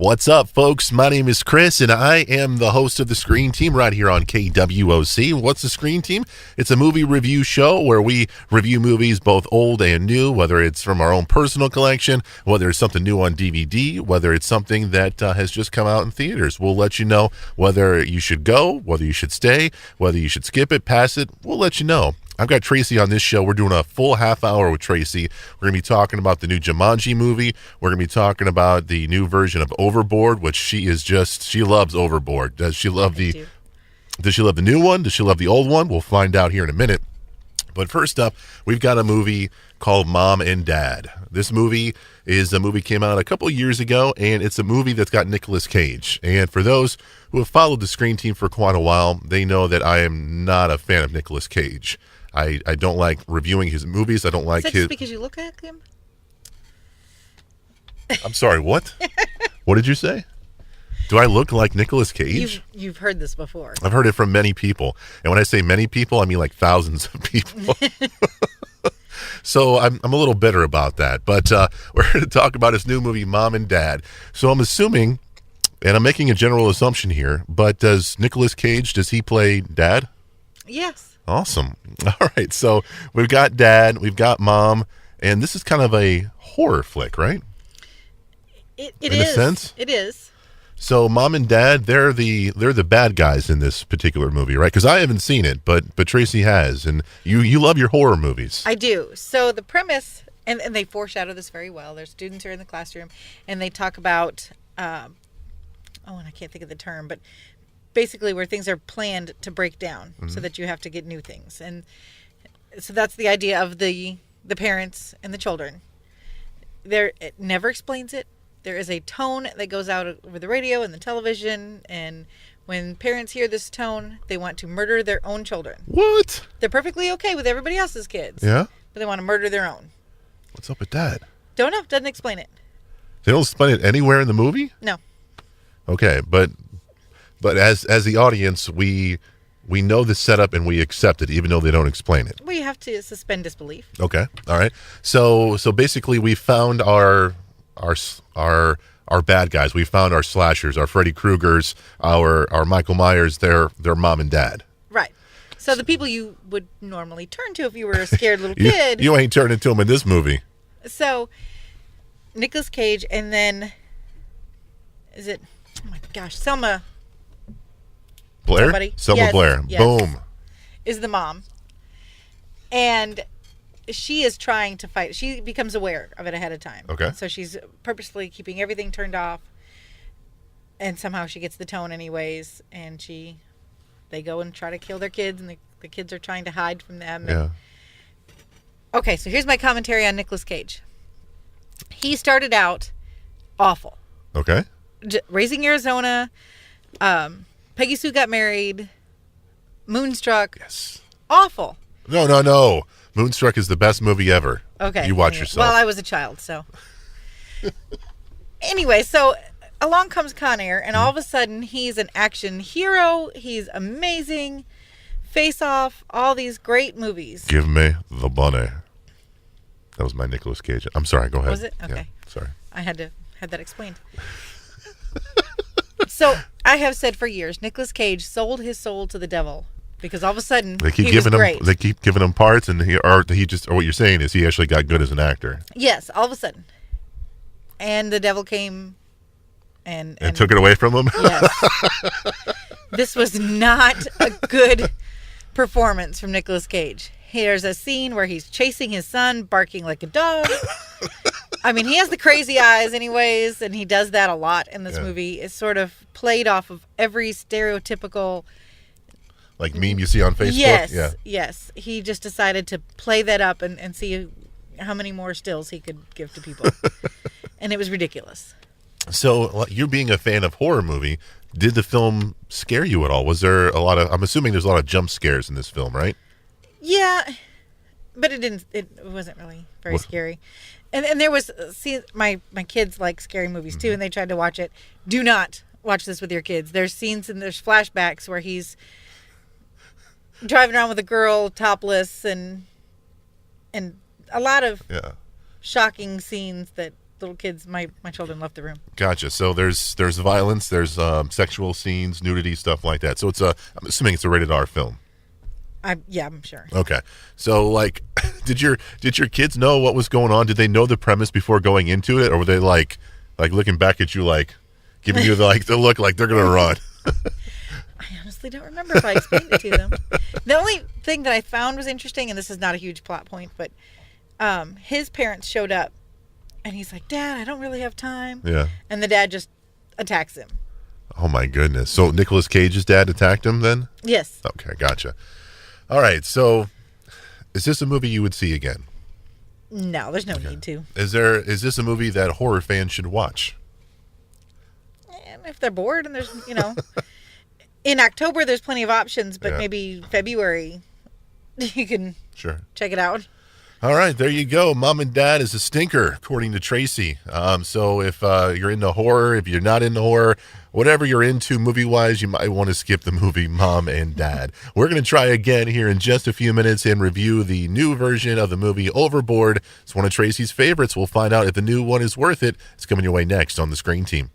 What's up, folks? My name is Chris, and I am the host of the Screen Team right here on KWOC. What's the Screen Team? It's a movie review show where we review movies both old and new, whether it's from our own personal collection, whether it's something new on DVD, whether it's something that has just come out in theaters. We'll let you know whether you should go, whether you should stay, whether you should skip it, pass it. We'll let you know. I've got Tracy on this show. We're doing a full half hour with Tracy. We're going to be talking about the new Jumanji movie. We're going to be talking about the new version of Overboard, which she loves Overboard. Does she love the new one? Does she love the old one? We'll find out here in a minute. But first up, we've got a movie called Mom and Dad. This movie came out a couple years ago, and it's a movie that's got Nicolas Cage. And for those who have followed the Screen Team for quite a while, they know that I am not a fan of Nicolas Cage. I don't like reviewing his movies. I don't like his... Is that just because you look like him? I'm sorry, what? What did you say? Do I look like Nicolas Cage? You've heard this before. I've heard it from many people. And when I say many people, I mean like thousands of people. So I'm a little bitter about that. But we're going to talk about his new movie, Mom and Dad. So I'm assuming, and I'm making a general assumption here, but does Nicolas Cage, does he play Dad? Yes. Awesome. All right. So we've got Dad, we've got Mom, and this is kind of a horror flick, right? It is. In a sense? It is. So Mom and Dad, they're the bad guys in this particular movie, right? Because I haven't seen it, but Tracy has, and you love your horror movies. I do. So the premise, and they foreshadow this very well. Their students are in the classroom, and they talk about, and I can't think of the term, but basically where things are planned to break down so that you have to get new things. And so that's the idea of the parents and the children. It never explains it. There is a tone that goes out over the radio and the television, and when parents hear this tone, they want to murder their own children. What? They're perfectly okay with everybody else's kids. Yeah? But they want to murder their own. What's up with that? Don't know. Doesn't explain it. They don't explain it anywhere in the movie? No. Okay, but as the audience, we know the setup and we accept it, even though they don't explain it. We have to suspend disbelief. Okay, all right. So basically, we found our bad guys. We found our slashers, our Freddy Kruegers, our Michael Myers. Their Mom and Dad. Right. So the people you would normally turn to if you were a scared little kid. You ain't turning to them in this movie. So Nicolas Cage, and then is it? Oh my gosh, Selma. Blair? Somebody? Selma Yes, Blair. yes. Boom. Is the mom. And she is trying to fight. She becomes aware of it ahead of time. Okay. So she's purposely keeping everything turned off. And somehow she gets the tone anyways. And they go and try to kill their kids. And the kids are trying to hide from them. Yeah. Okay, so here's my commentary on Nicolas Cage. He started out awful. Okay. Raising Arizona. Peggy Sue Got Married. Moonstruck. Yes. Awful. No. Moonstruck is the best movie ever. Okay. You watch yourself. Well, I was a child, so. Anyway, so along comes Con Air, and all of a sudden he's an action hero. He's amazing. Face Off, all these great movies. Give me the bunny. That was my Nicolas Cage. I'm sorry. Go ahead. Was it? Okay. Yeah, sorry. I had that explained. So I have said for years, Nicolas Cage sold his soul to the devil because all of a sudden They keep he giving was him. great. They keep giving him parts, and or what you're saying is he actually got good as an actor. Yes, all of a sudden, and the devil came and took it away from him. Yes, this was not a good performance from Nicolas Cage. Here's a scene where he's chasing his son, barking like a dog. I mean, he has the crazy eyes anyways, and he does that a lot in this movie. It's sort of played off of every stereotypical... Like meme you see on Facebook? Yes, Yeah. yes. He just decided to play that up and see how many more stills he could give to people. And it was ridiculous. So, you being a fan of horror movie, did the film scare you at all? Was there a lot of... I'm assuming there's a lot of jump scares in this film, right? Yeah, but it wasn't really very scary. And there was, my kids like scary movies too, and they tried to watch it. Do not watch this with your kids. There's scenes and there's flashbacks where he's driving around with a girl topless and a lot of shocking scenes that little kids, my children left the room. Gotcha. So there's violence, there's sexual scenes, nudity, stuff like that. So I'm assuming it's a rated R film. I'm sure. Okay. So like, did your kids know what was going on? Did they know the premise before going into it, or were they like looking back at you, like giving you the look like they're gonna run? I honestly don't remember if I explained it to them. The only thing that I found was interesting, and this is not a huge plot point, but his parents showed up, and he's like, "Dad, I don't really have time." Yeah. And the dad just attacks him. Oh my goodness. So Nicolas Cage's dad attacked him then? Yes. Okay, gotcha. All right. So is this a movie you would see again? No, there's no need to. Is this a movie that horror fans should watch? And if they're bored, and there's in October there's plenty of options, but maybe February you can check it out. All right, there you go. Mom and Dad is a stinker, according to Tracy. So if you're into horror, if you're not into horror, whatever you're into movie-wise, you might want to skip the movie Mom and Dad. We're going to try again here in just a few minutes and review the new version of the movie Overboard. It's one of Tracy's favorites. We'll find out if the new one is worth it. It's coming your way next on the Screen Team.